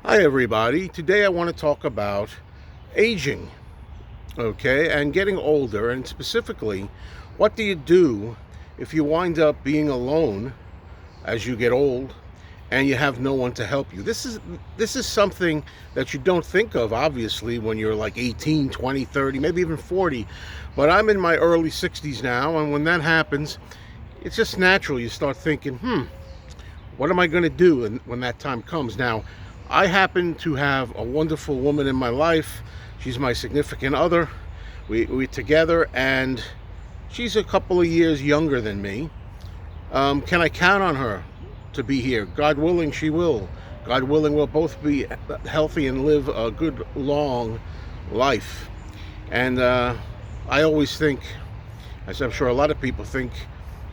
Hi, everybody. Today I want to talk about aging, okay, and getting older, and specifically, what do you do if you wind up being alone as you get old and you have no one to help you? This is something that you don't think of, obviously, when you're like 18, 20, 30, maybe even 40. But I'm in my early 60s now, and when that happens, it's just natural. You start thinking, what am I going to do when that time comes? Now, I happen to have a wonderful woman in my life. She's my significant other. We're together, and she's a couple of years younger than me. Can I count on her to be here? God willing, she will. God willing, we'll both be healthy and live a good, long life. And I always think, as I'm sure a lot of people think,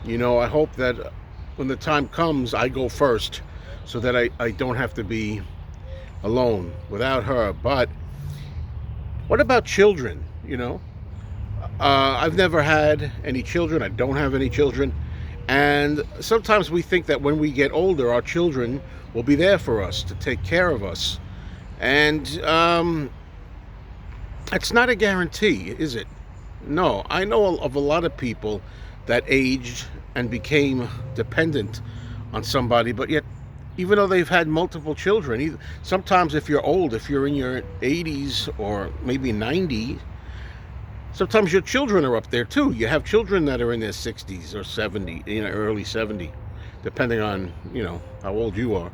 I hope that when the time comes, I go first so that I don't have to be alone without her. But what about children? I've never had any children. I don't have any children. And sometimes we think that when we get older, our children will be there for us to take care of us. And it's not a guarantee, is it? No, I know of a lot of people that aged and became dependent on somebody, but yet, even though they've had multiple children, sometimes if you're old, if you're in your 80s or maybe 90, sometimes your children are up there too. You have children that are in their 60s or 70, early 70, depending on, how old you are.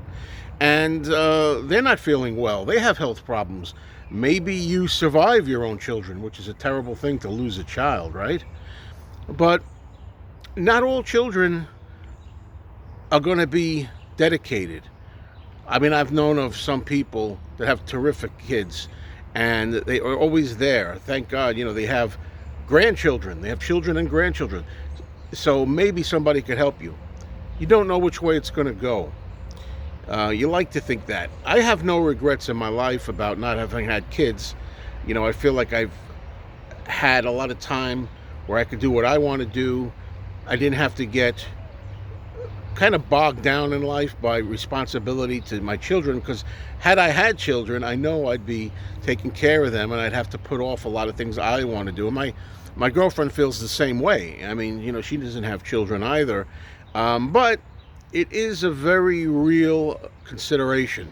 And they're not feeling well. They have health problems. Maybe you survive your own children, which is a terrible thing to lose a child, right? But not all children are going to be dedicated. I mean, I've known of some people that have terrific kids, and they are always there. Thank God, they have grandchildren. They have children and grandchildren. So maybe somebody could help you. You don't know which way it's going to go. You like to think that. I have no regrets in my life about not having had kids. I feel like I've had a lot of time where I could do what I want to do. I didn't have to get kind of bogged down in life by responsibility to my children, because had I had children, I know I'd be taking care of them and I'd have to put off a lot of things I want to do. And my girlfriend feels the same way. I mean, she doesn't have children either. But it is a very real consideration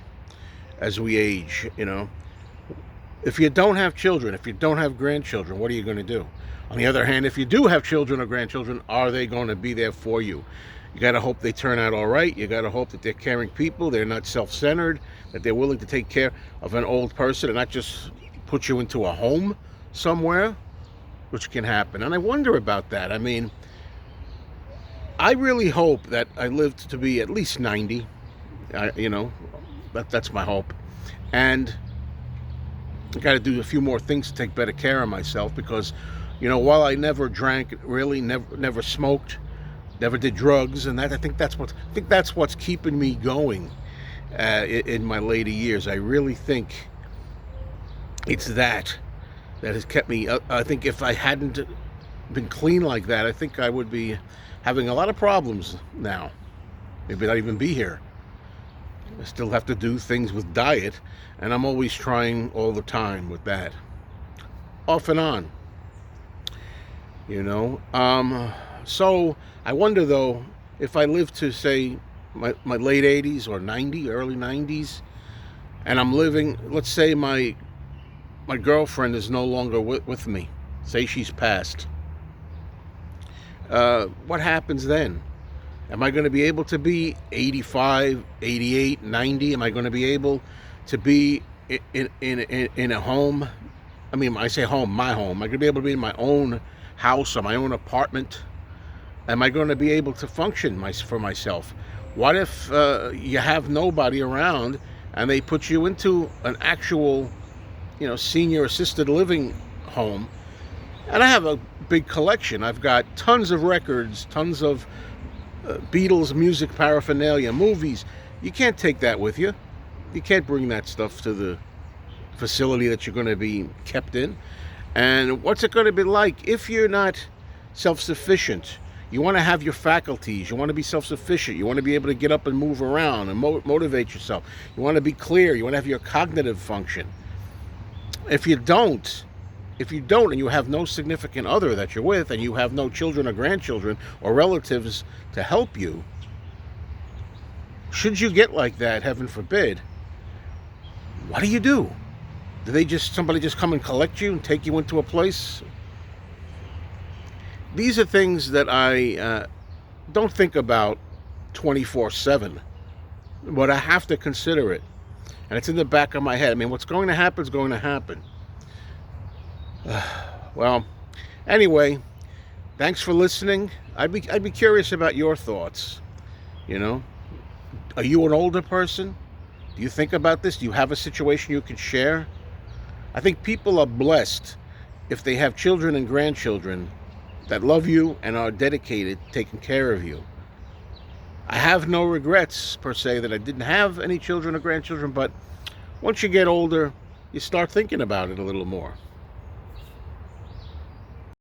as we age. If you don't have children, if you don't have grandchildren, what are you going to do? On the other hand, if you do have children or grandchildren, are they going to be there for you? You got to hope they turn out all right. You got to hope that they're caring people, they're not self-centered, that they're willing to take care of an old person and not just put you into a home somewhere, which can happen. And I wonder about that. I mean, I really hope that I live to be at least 90. That's my hope. And I got to do a few more things to take better care of myself, because while I never drank, really never smoked, never did drugs, and that I think that's what's keeping me going in my later years. I really think it's that has kept me. I think if I hadn't been clean like that, I think I would be having a lot of problems now. Maybe not even be here. I still have to do things with diet, and I'm always trying all the time with that, off and on. So I wonder, though, if I live to, say, my late 80s or 90, early 90s, and I'm living, let's say my girlfriend is no longer with me, say she's passed, what happens then? Am I going to be able to be 85, 88, 90? Am I going to be able to be in a home? I mean, I say home, my home. Am I going to be able to be in my own house or my own apartment? Am I going to be able to function for myself? What if you have nobody around and they put you into an actual, senior assisted living home? And I have a big collection. I've got tons of records, tons of Beatles music paraphernalia, movies. You can't take that with you. You can't bring that stuff to the facility that you're going to be kept in. And what's it going to be like if you're not self-sufficient? You want to have your faculties. You want to be self-sufficient. You want to be able to get up and move around and motivate yourself. You want to be clear. You want to have your cognitive function. If you don't, and you have no significant other that you're with, and you have no children or grandchildren or relatives to help you, should you get like that, heaven forbid, what do? Do somebody just come and collect you and take you into a place? These are things that I don't think about 24/7, but I have to consider it. And it's in the back of my head. I mean, what's going to happen is going to happen. Well, anyway, thanks for listening. I'd be curious about your thoughts. You know, are you an older person? Do you think about this? Do you have a situation you can share? I think people are blessed if they have children and grandchildren that love you and are dedicated, taking care of you. I have no regrets, per se, that I didn't have any children or grandchildren, but once you get older, you start thinking about it a little more.